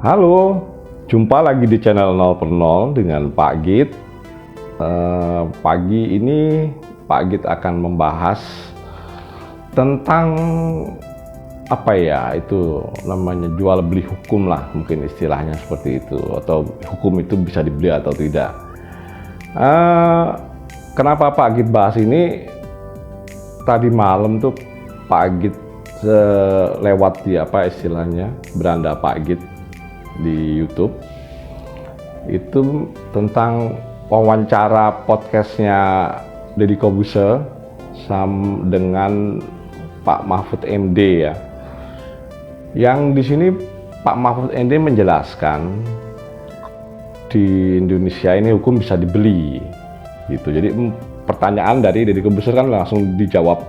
Halo, jumpa lagi di channel 0 per 0 dengan Pak Git. Pagi ini Pak Git akan membahas tentang apa ya, itu namanya jual beli hukum lah, mungkin istilahnya seperti itu, atau hukum itu bisa dibeli atau tidak. Kenapa Pak Git bahas ini? Tadi malam tuh Pak Git lewat di apa istilahnya beranda Pak Git di YouTube, itu tentang wawancara podcastnya Deddy Corbuzier dengan Pak Mahfud MD ya. Yang di sini Pak Mahfud MD menjelaskan di Indonesia ini hukum bisa dibeli gitu. Jadi pertanyaan dari Deddy Corbuzier kan langsung dijawab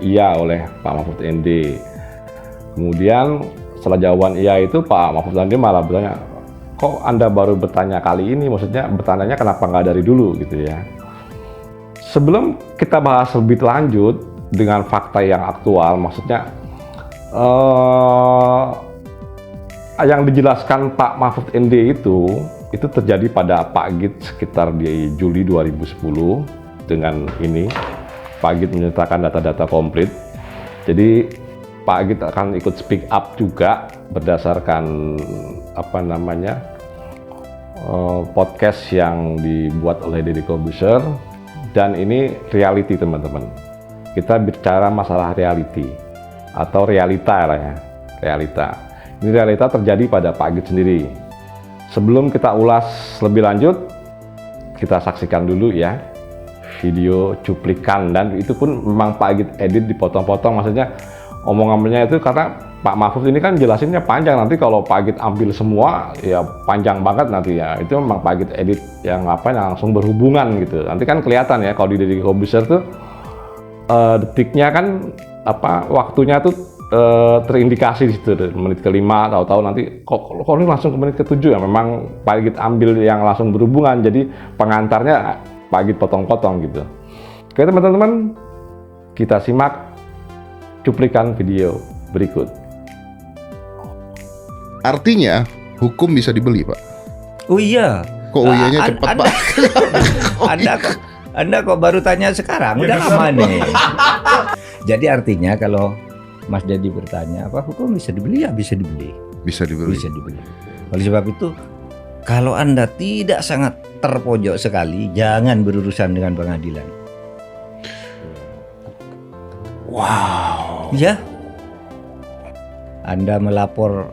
iya oleh Pak Mahfud MD. Kemudian setelah jawaban iya itu Pak Mahfud MD malah bertanya, kok Anda baru bertanya kali ini? Maksudnya bertanyanya kenapa nggak dari dulu gitu ya. Sebelum kita bahas lebih lanjut dengan fakta yang aktual, maksudnya yang dijelaskan Pak Mahfud MD itu terjadi pada Pak Git sekitar di Juli 2010. Dengan ini Pak Git menyertakan data-data komplit. Jadi Pak Git akan ikut speak up juga berdasarkan podcast yang dibuat oleh Deddy Corbuzier. Dan ini reality teman-teman. Kita bicara masalah reality atau realita lah ya, realita. Ini realita terjadi pada Pak Git sendiri. Sebelum kita ulas lebih lanjut, kita saksikan dulu ya video cuplikan, dan itu pun memang Pak Git edit dipotong-potong, maksudnya omongannya itu karena Pak Mahfud ini kan jelasinnya panjang, nanti kalau Pak Git ambil semua ya panjang banget nanti ya. Itu memang Pak Git edit yang langsung berhubungan gitu. Nanti kan kelihatan ya kalau di Deddy Corbuzier tuh detiknya kan waktunya tuh terindikasi di situ, menit ke-5, tahu-tahu nanti kok ini langsung ke menit ke-7 ya. Memang Pak Git ambil yang langsung berhubungan, jadi pengantarnya Pak Git potong-potong gitu. Oke teman-teman, kita simak cuplikan video berikut. Artinya hukum bisa dibeli, Pak? Oh iya. Kok iyanya cepat, Pak? Anda kok baru tanya sekarang? Udah lama nih. Jadi artinya kalau Mas Deddy bertanya apa hukum bisa dibeli, ya bisa dibeli. Bisa dibeli. Bisa dibeli. Oleh sebab itu, kalau Anda tidak sangat terpojok sekali, jangan berurusan dengan pengadilan. Wow. Ya. Anda melapor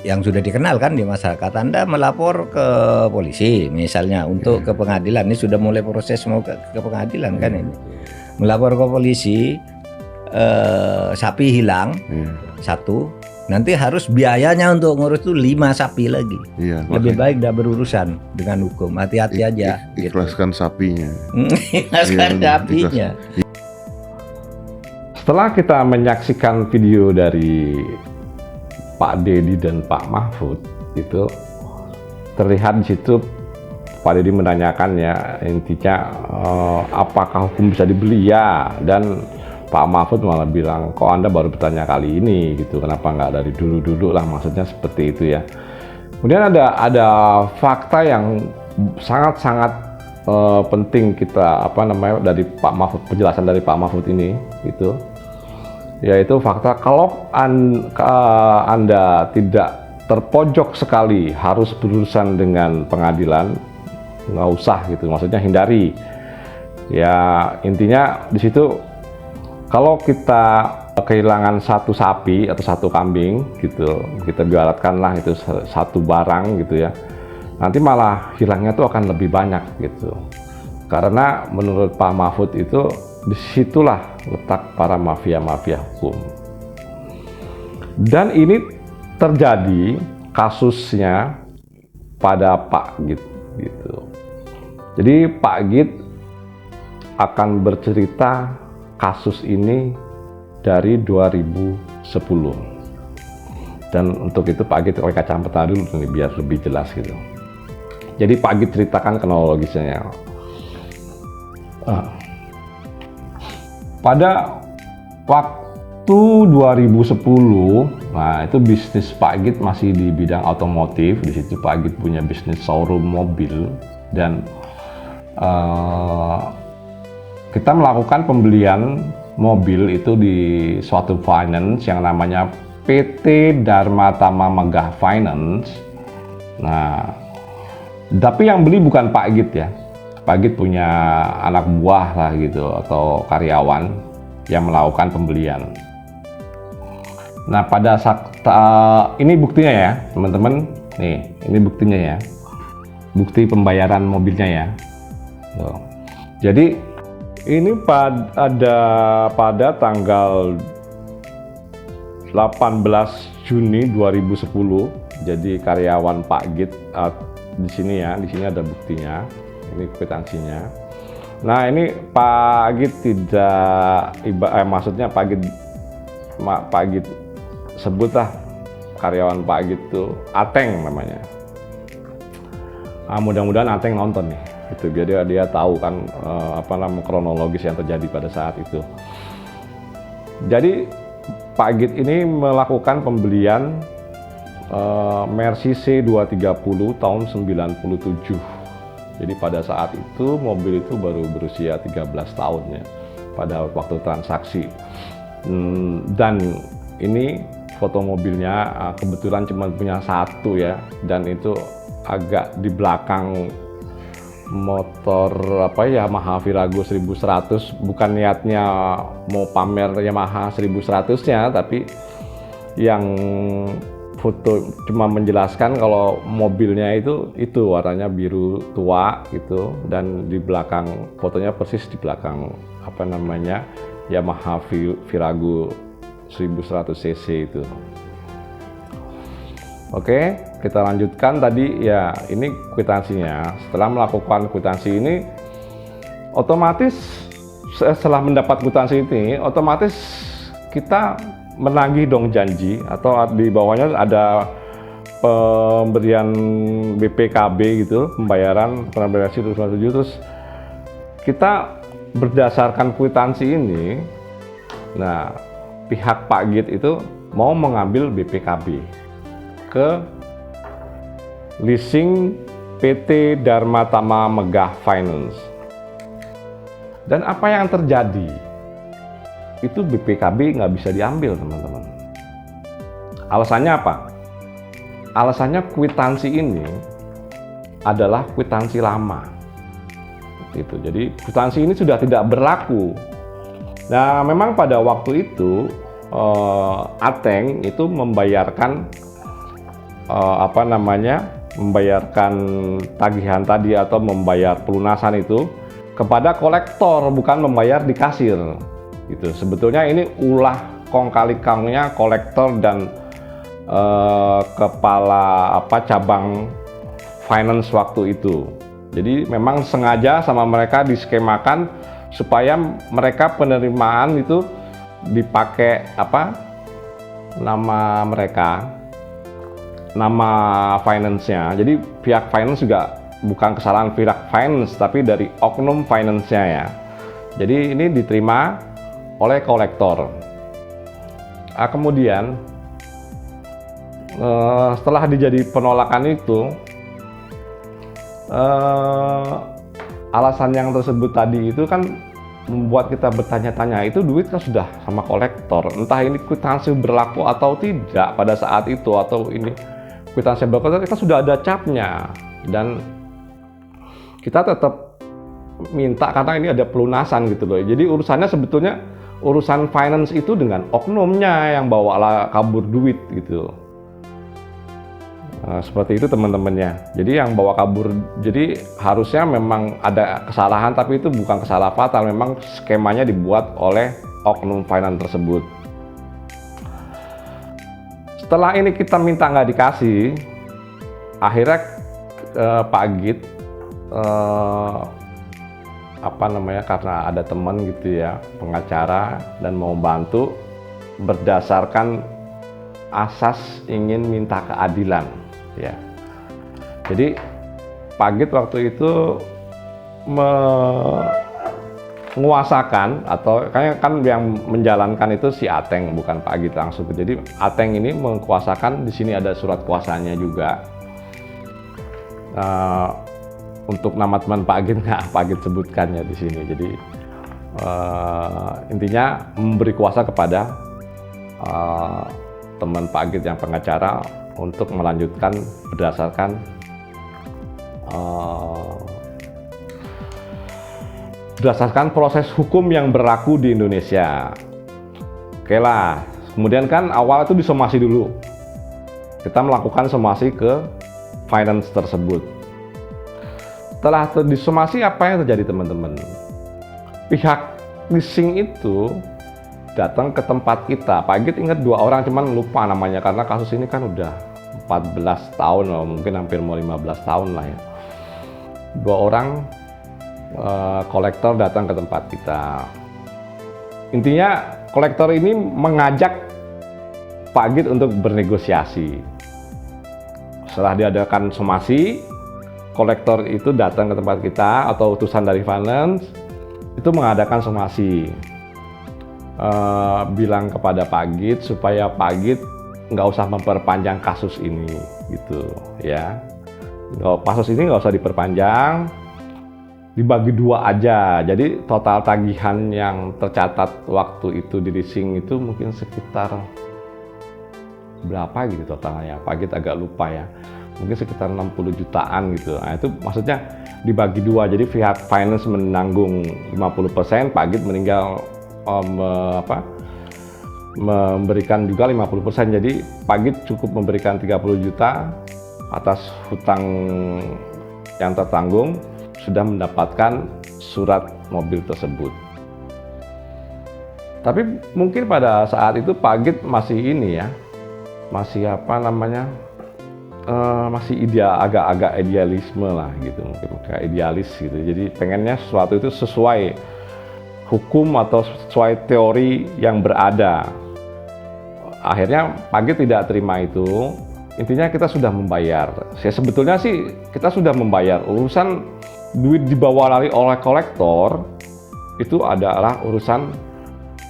yang sudah dikenal kan di masyarakat, Anda melapor ke polisi misalnya untuk ke pengadilan. Ini sudah mulai proses mau ke pengadilan kan ini. Melapor ke polisi, sapi hilang satu, nanti harus biayanya untuk ngurus itu 5 sapi lagi. Iya, lebih baik tidak berurusan dengan hukum, hati-hati aja. Ikhlaskan sapinya. Ikhlaskan sapinya. Setelah kita menyaksikan video dari Pak Deddy dan Pak Mahfud, itu terlihat di situ Pak Deddy menanyakan ya, intinya apakah hukum bisa dibeli ya, dan Pak Mahfud malah bilang, kok Anda baru bertanya kali ini gitu, kenapa nggak dari dulu-dulu lah, maksudnya seperti itu ya. Kemudian ada fakta yang sangat-sangat penting kita dari Pak Mahfud, penjelasan dari Pak Mahfud ini gitu, yaitu fakta kalau Anda tidak terpojok sekali harus berurusan dengan pengadilan, nggak usah gitu, maksudnya hindari ya. Intinya di situ, kalau kita kehilangan satu sapi atau satu kambing gitu, kita biaratkanlah itu satu barang gitu ya, nanti malah hilangnya tuh akan lebih banyak gitu. Karena menurut Pak Mahfud itu disitulah letak para mafia-mafia hukum. Dan ini terjadi kasusnya pada Pak Git gitu. Jadi Pak Git akan bercerita kasus ini dari 2010. Dan untuk itu Pak Git pakai kacamata dulu nih biar lebih jelas gitu. Jadi Pak Git ceritakan kronologisnya. Pada waktu 2010, nah itu bisnis Pak Git masih di bidang otomotif. Di situ Pak Git punya bisnis showroom mobil dan kita melakukan pembelian mobil itu di suatu finance yang namanya PT Dharma Tama Megah Finance. Nah, tapi yang beli bukan Pak Git ya. Pak Git punya anak buah lah gitu atau karyawan yang melakukan pembelian. Nah, pada saat ini buktinya ya, teman-teman. Nih, ini buktinya ya. Bukti pembayaran mobilnya ya. Tuh. Jadi ini pada tanggal 18 Juni 2010. Jadi karyawan Pak Git di sini ya, di sini ada buktinya. Ini kwitansinya. Nah, ini Pak Git maksudnya Pak Git sebutlah karyawan Pak Git tuh Ateng namanya. Mudah-mudahan Ateng nonton nih, itu biar dia tahu kan kronologis yang terjadi pada saat itu. Jadi Pak Git ini melakukan pembelian Mercy C230 tahun 97. Jadi pada saat itu mobil itu baru berusia 13 tahun ya pada waktu transaksi. Dan ini foto mobilnya kebetulan cuma punya satu ya, dan itu agak di belakang motor Yamaha Virago 1100. Bukan niatnya mau pamer Yamaha 1100-nya, tapi yang foto cuma menjelaskan kalau mobilnya itu warnanya biru tua gitu, dan di belakang fotonya persis di belakang Yamaha Virago 1100 cc itu. Oke, kita lanjutkan tadi ya, ini kwitansinya. Setelah melakukan kwitansi ini, otomatis setelah mendapat kwitansi ini, otomatis kita menagih dong janji, atau di bawahnya ada pemberian BPKB gitu, pembayaran realisasi 27. Terus kita berdasarkan kwitansi ini, nah pihak Pak Git itu mau mengambil BPKB ke leasing PT Dharma Tama Megah Finance. Dan apa yang terjadi? Itu BPKB nggak bisa diambil, teman-teman. Alasannya apa? Alasannya kwitansi ini adalah kwitansi lama. Gitu. Jadi kwitansi ini sudah tidak berlaku. Nah, memang pada waktu itu Ateng itu membayarkan membayarkan tagihan tadi atau membayar pelunasan itu kepada kolektor, bukan membayar di kasir. Gitu. Sebetulnya ini ulah kong kali kongnya kolektor dan kepala cabang finance waktu itu. Jadi memang sengaja sama mereka diskemakan supaya mereka penerimaan itu dipakai nama mereka, nama finance-nya. Jadi pihak finance juga bukan kesalahan pihak finance, tapi dari oknum finance-nya ya. Jadi ini diterima oleh kolektor. Kemudian setelah dijadi penolakan itu, alasan yang tersebut tadi itu kan membuat kita bertanya-tanya, itu duit kan sudah sama kolektor, entah ini kwitansi berlaku atau tidak pada saat itu, atau ini kwitansi berlaku, kita sudah ada capnya, dan kita tetap minta karena ini ada pelunasan gitu loh. Jadi urusannya sebetulnya urusan finance itu dengan oknumnya yang bawa kabur duit gitu. Nah, seperti itu teman-temannya. Jadi yang bawa kabur, jadi harusnya memang ada kesalahan, tapi itu bukan kesalahan fatal, memang skemanya dibuat oleh oknum finance tersebut. Setelah ini kita minta nggak dikasih, akhirnya Pak Git karena ada teman gitu ya, pengacara, dan mau bantu berdasarkan asas ingin minta keadilan ya. Jadi Pak Git waktu itu menguasakan, atau kan yang menjalankan itu si Ateng, bukan Pak Agit langsung. Jadi Ateng ini menguasakan, di sini ada surat kuasanya juga. Untuk nama teman Pak Agit nggak Pak Agit sebutkannya di sini. Jadi intinya memberi kuasa kepada teman Pak Agit yang pengacara untuk melanjutkan berdasarkan proses hukum yang berlaku di Indonesia. Oke lah, kemudian kan awal itu disomasi dulu. Kita melakukan somasi ke finance tersebut. Setelah disomasi, apa yang terjadi teman-teman? Pihak leasing itu datang ke tempat kita. Pak Agit ingat 2 orang, cuman lupa namanya karena kasus ini kan udah 14 tahun, mungkin hampir mau 15 tahun lah ya. 2 orang kolektor datang ke tempat kita. Intinya kolektor ini mengajak Pak Agit untuk bernegosiasi. Setelah diadakan somasi, kolektor itu datang ke tempat kita atau utusan dari finance itu mengadakan somasi, bilang kepada Pak Agit supaya Pak Agit nggak usah memperpanjang kasus ini gitu ya. Kasus ini nggak usah diperpanjang, dibagi 2 aja. Jadi total tagihan yang tercatat waktu itu di leasing itu mungkin sekitar berapa gitu totalnya, Pak Agit agak lupa ya, mungkin sekitar 60 jutaan gitu. Nah itu maksudnya dibagi 2, jadi pihak finance menanggung 50%, Pak Agit meninggal memberikan juga 50%. Jadi Pak Agit cukup memberikan 30 juta atas hutang yang tertanggung, sudah mendapatkan surat mobil tersebut. Tapi mungkin pada saat itu Pak Agit masih ini ya, masih masih agak-agak idealisme lah gitu, mungkin kayak idealis gitu. Jadi pengennya sesuatu itu sesuai hukum atau sesuai teori yang berada. Akhirnya Pak Agit tidak terima itu. Intinya kita sudah membayar. Sebetulnya sih kita sudah membayar. Urusan duit dibawa lari oleh kolektor itu adalah urusan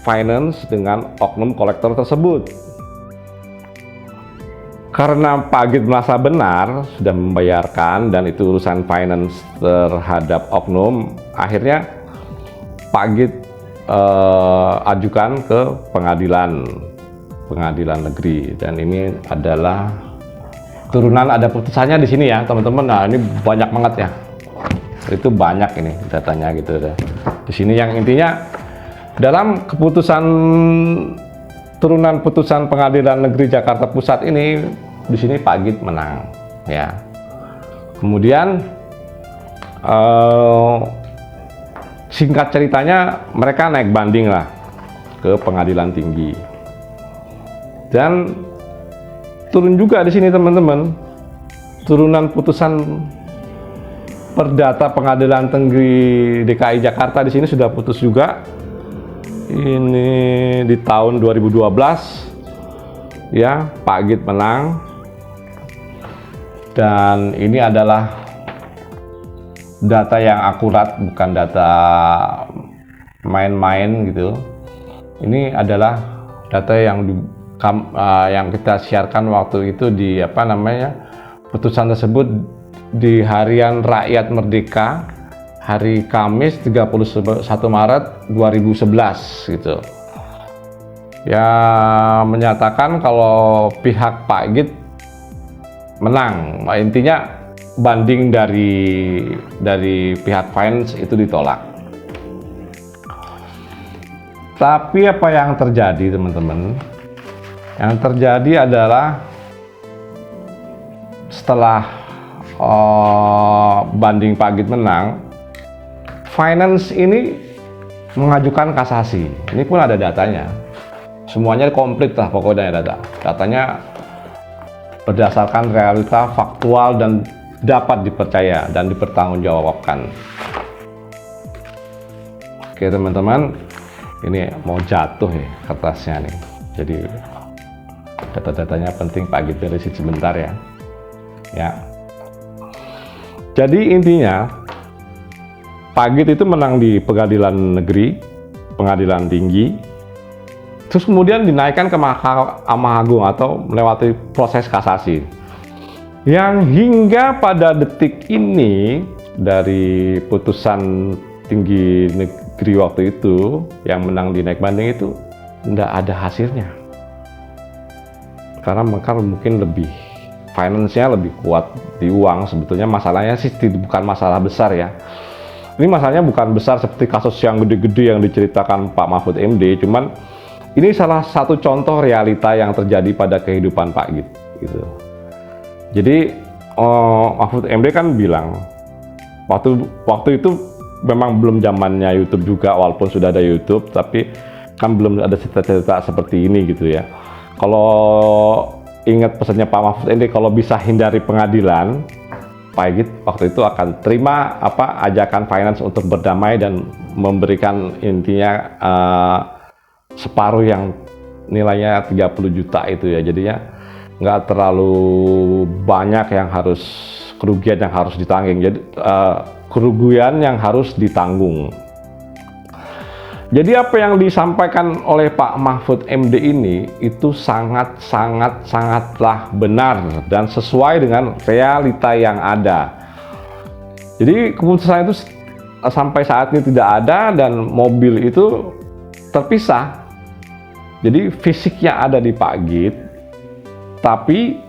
finance dengan oknum kolektor tersebut. Karena Pak Agit merasa benar sudah membayarkan dan itu urusan finance terhadap oknum, akhirnya Pak Agit ajukan ke pengadilan negeri, dan ini adalah turunan, ada putusannya di sini ya teman-teman. Nah ini banyak banget ya, itu banyak ini datanya gitu. Di sini yang intinya dalam keputusan turunan putusan Pengadilan Negeri Jakarta Pusat ini, di sini Pak Agit menang ya. Kemudian singkat ceritanya mereka naik banding lah ke Pengadilan Tinggi, dan turun juga di sini teman-teman, turunan putusan Perdata Pengadilan Tinggi DKI Jakarta di sini sudah putus juga. Ini di tahun 2012 ya, Pak Agit menang, dan ini adalah data yang akurat, bukan data main-main gitu. Ini adalah data yang kita siarkan waktu itu di putusan tersebut di Harian Rakyat Merdeka hari Kamis 31 Maret 2011 gitu. Ya menyatakan kalau pihak Pak Agit menang. Intinya banding dari pihak finance itu ditolak. Tapi apa yang terjadi teman-teman? Yang terjadi adalah setelah banding Pak Agit menang, finance ini mengajukan kasasi. Ini pun ada datanya. Semuanya komplit lah pokoknya datanya berdasarkan realita, faktual, dan dapat dipercaya dan dipertanggungjawabkan. Oke teman-teman, ini mau jatuh ya kertasnya nih. Jadi data-datanya penting Pak Agit beresin sebentar ya. Jadi intinya Pak Git itu menang di pengadilan negeri, pengadilan tinggi, terus kemudian dinaikkan ke Mahkamah Agung atau melewati proses kasasi. Yang hingga pada detik ini dari putusan tinggi negeri waktu itu yang menang di naik banding itu tidak ada hasilnya. Karena mereka mungkin lebih finance-nya lebih kuat di uang. Sebetulnya masalahnya sih bukan masalah besar ya. Ini masalahnya bukan besar seperti kasus yang gede-gede yang diceritakan Pak Mahfud MD, cuman ini salah satu contoh realita yang terjadi pada kehidupan Pak Git gitu. Jadi Mahfud MD kan bilang waktu itu memang belum zamannya YouTube juga, walaupun sudah ada YouTube, tapi kan belum ada cerita-cerita seperti ini gitu ya. Kalau ingat pesannya Pak Mahfud MD, kalau bisa hindari pengadilan, Pak Git waktu itu akan terima ajakan finance untuk berdamai dan memberikan intinya separuh yang nilainya 30 juta itu ya. Jadinya nggak terlalu banyak yang harus kerugian yang harus ditanggung. Jadi kerugian yang harus ditanggung. Jadi apa yang disampaikan oleh Pak Mahfud MD ini itu sangatlah benar dan sesuai dengan realita yang ada. Jadi keputusan itu sampai saat ini tidak ada dan mobil itu terpisah. Jadi fisiknya ada di Pak Git, tapi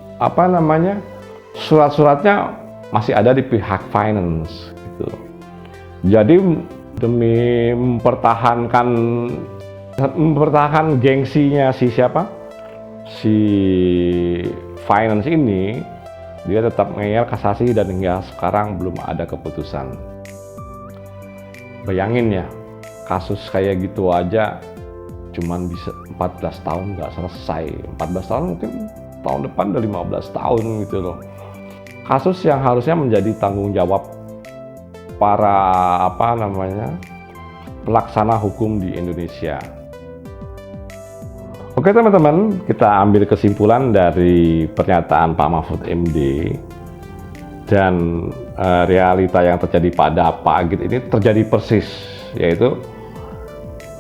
surat-suratnya masih ada di pihak finance gitu. Jadi demi mempertahankan gengsinya si finance ini, dia tetap ngeyel kasasi dan hingga sekarang belum ada keputusan. Bayangin ya, kasus kayak gitu aja cuman bisa 14 tahun nggak selesai. 14 tahun mungkin tahun depan udah 15 tahun gitu loh. Kasus yang harusnya menjadi tanggung jawab para pelaksana hukum di Indonesia. Oke teman-teman, kita ambil kesimpulan dari pernyataan Pak Mahfud MD dan realita yang terjadi pada Pak Git ini terjadi persis, yaitu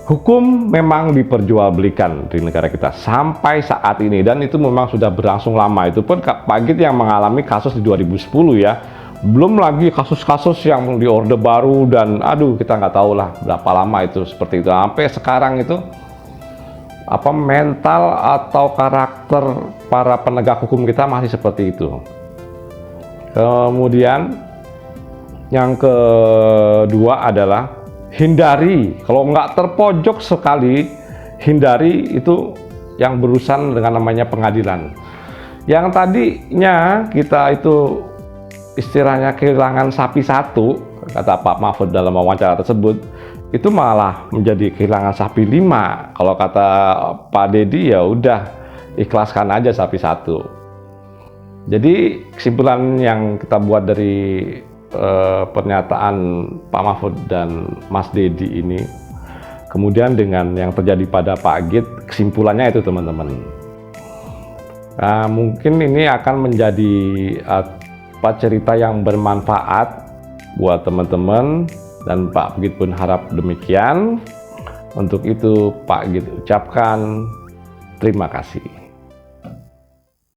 hukum memang diperjualbelikan di negara kita sampai saat ini, dan itu memang sudah berlangsung lama. Itu pun Pak Git yang mengalami kasus di 2010 ya. Belum lagi kasus-kasus yang di Orde Baru dan kita nggak tahu lah berapa lama itu seperti itu. Sampai sekarang itu mental atau karakter para penegak hukum kita masih seperti itu. Kemudian yang kedua adalah hindari, kalau nggak terpojok sekali, hindari itu yang berurusan dengan namanya pengadilan. Yang tadinya kita itu istilahnya kehilangan sapi satu, kata Pak Mahfud dalam wawancara tersebut, itu malah menjadi kehilangan sapi 5. Kalau kata Pak Dedi ya udah ikhlaskan aja sapi satu. Jadi kesimpulan yang kita buat dari pernyataan Pak Mahfud dan Mas Dedi ini, kemudian dengan yang terjadi pada Pak Git, kesimpulannya itu teman-teman. Mungkin ini akan menjadi cerita yang bermanfaat buat teman-teman, dan Pak Git pun harap demikian. Untuk itu Pak Git ucapkan terima kasih.